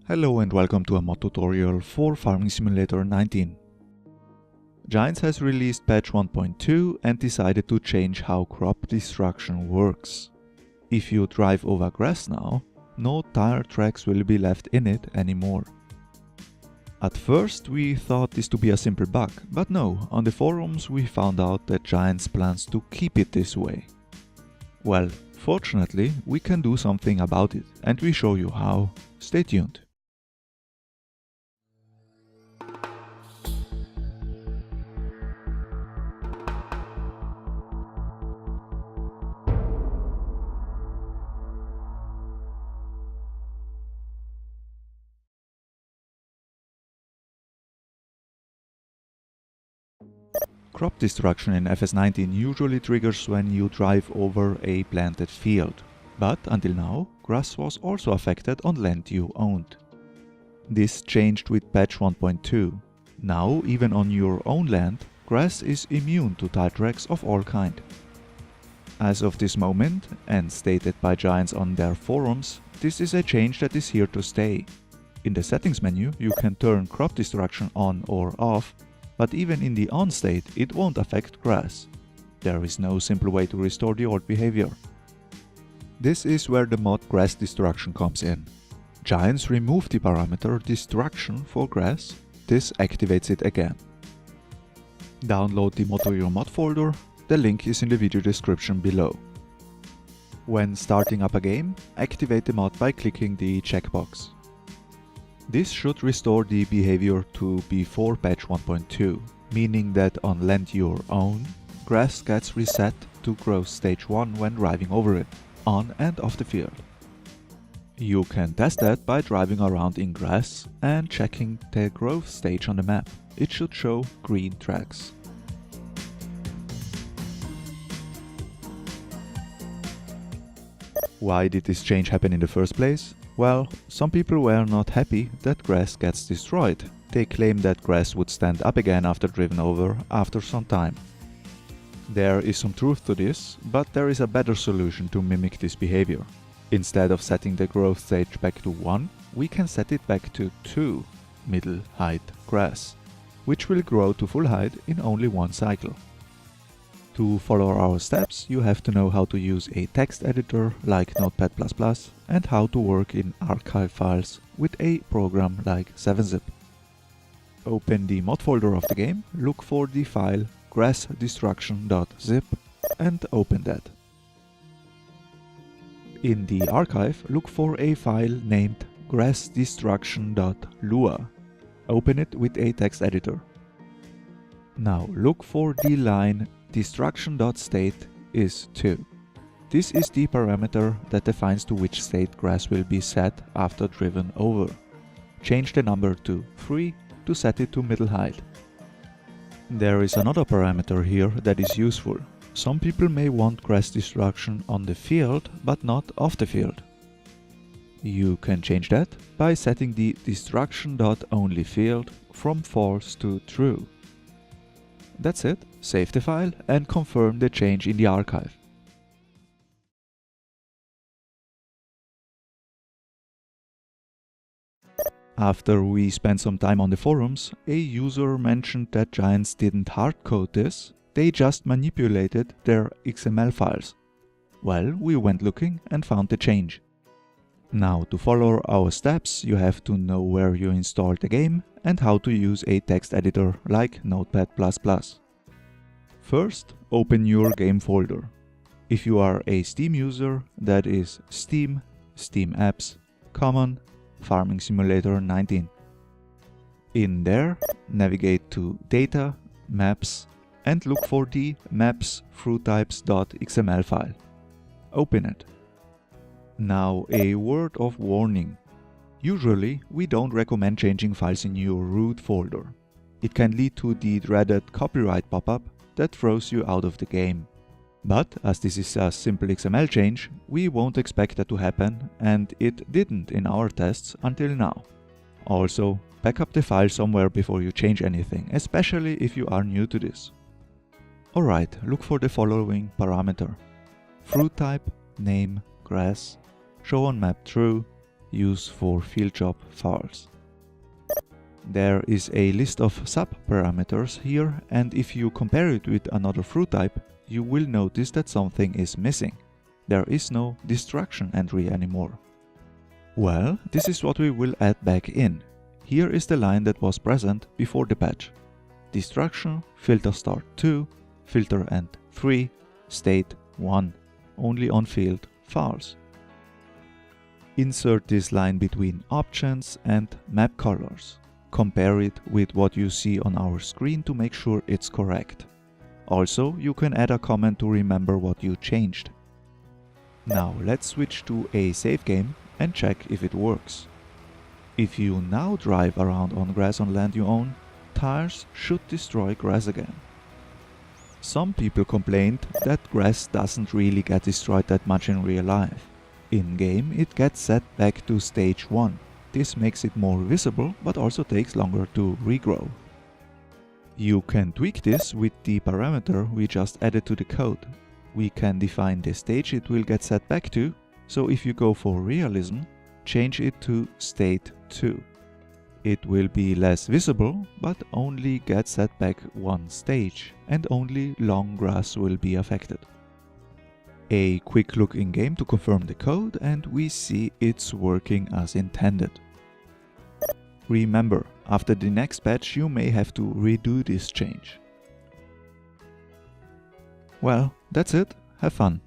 Hello and welcome to a mod tutorial for Farming Simulator 19. Giants has released patch 1.2 and decided to change how crop destruction works. If you drive over grass now, no tire tracks will be left in it anymore. At first we thought this to be a simple bug, but no, on the forums we found out that Giants plans to keep it this way. Well, fortunately we can do something about it and we show you how. Stay tuned. Crop destruction in FS19 usually triggers when you drive over a planted field, but until now, grass was also affected on land you owned. This changed with patch 1.2. Now, even on your own land, grass is immune to tire tracks of all kind. As of this moment, and stated by Giants on their forums, this is a change that is here to stay. In the settings menu, you can turn crop destruction on or off, but even in the on state, it won't affect grass. There is no simple way to restore the old behavior. This is where the mod grass destruction comes in. Giants remove the parameter destruction for grass. This activates it again. Download the mod to your mod folder. The link is in the video description below. When starting up a game, activate the mod by clicking the checkbox. This should restore the behavior to before patch 1.2, meaning that on land you own, grass gets reset to growth stage 1 when driving over it, on and off the field. You can test that by driving around in grass and checking the growth stage on the map. It should show green tracks. Why did this change happen in the first place? Well, some people were not happy that grass gets destroyed. They claim that grass would stand up again after driven over after some time. There is some truth to this, but there is a better solution to mimic this behavior. Instead of setting the growth stage back to 1, we can set it back to 2 middle height grass, which will grow to full height in only one cycle. To follow our steps, you have to know how to use a text editor like Notepad++ and how to work in archive files with a program like 7-zip. Open the mod folder of the game, look for the file grassdestruction.zip and open that. In the archive, look for a file named grassdestruction.lua. Open it with a text editor. Now look for the line destruction.state is 2. This is the parameter that defines to which state grass will be set after driven over. Change the number to 3 to set it to middle height. There is another parameter here that is useful. Some people may want grass destruction on the field but not off the field. You can change that by setting the destruction.only field from false to true. That's it, save the file and confirm the change in the archive. After we spent some time on the forums, a user mentioned that Giants didn't hardcode this, they just manipulated their XML files. Well, we went looking and found the change. Now, to follow our steps, you have to know where you installed the game and how to use a text editor like Notepad++. First, open your game folder. If you are a Steam user, that is Steam, Steam Apps, Common, Farming Simulator 19. In there, navigate to Data, Maps, and look for the maps_fruittypes.xml file. Open it. Now, a word of warning. Usually, we don't recommend changing files in your root folder. It can lead to the dreaded copyright pop-up that throws you out of the game. But, as this is a simple XML change, we won't expect that to happen, and it didn't in our tests until now. Also, back up the file somewhere before you change anything, especially if you are new to this. Alright, look for the following parameter. Fruit type, name, grass, show on map true, use for field job false. There is a list of sub-parameters here, and if you compare it with another fruit type, you will notice that something is missing. There is no destruction entry anymore. Well, this is what we will add back in. Here is the line that was present before the patch. Destruction, filter start 2, filter end 3, state 1, only on field false. Insert this line between options and map colors. Compare it with what you see on our screen to make sure it's correct. Also, you can add a comment to remember what you changed. Now let's switch to a save game and check if it works. If you now drive around on grass on land you own, tires should destroy grass again. Some people complained that grass doesn't really get destroyed that much in real life. In-game it gets set back to stage 1. This makes it more visible, but also takes longer to regrow. You can tweak this with the parameter we just added to the code. We can define the stage it will get set back to, so if you go for realism, change it to state 2. It will be less visible, but only get set back one stage, and only long grass will be affected. A quick look in-game to confirm the code, and we see it's working as intended. Remember, after the next patch you may have to redo this change. Well, that's it. Have fun.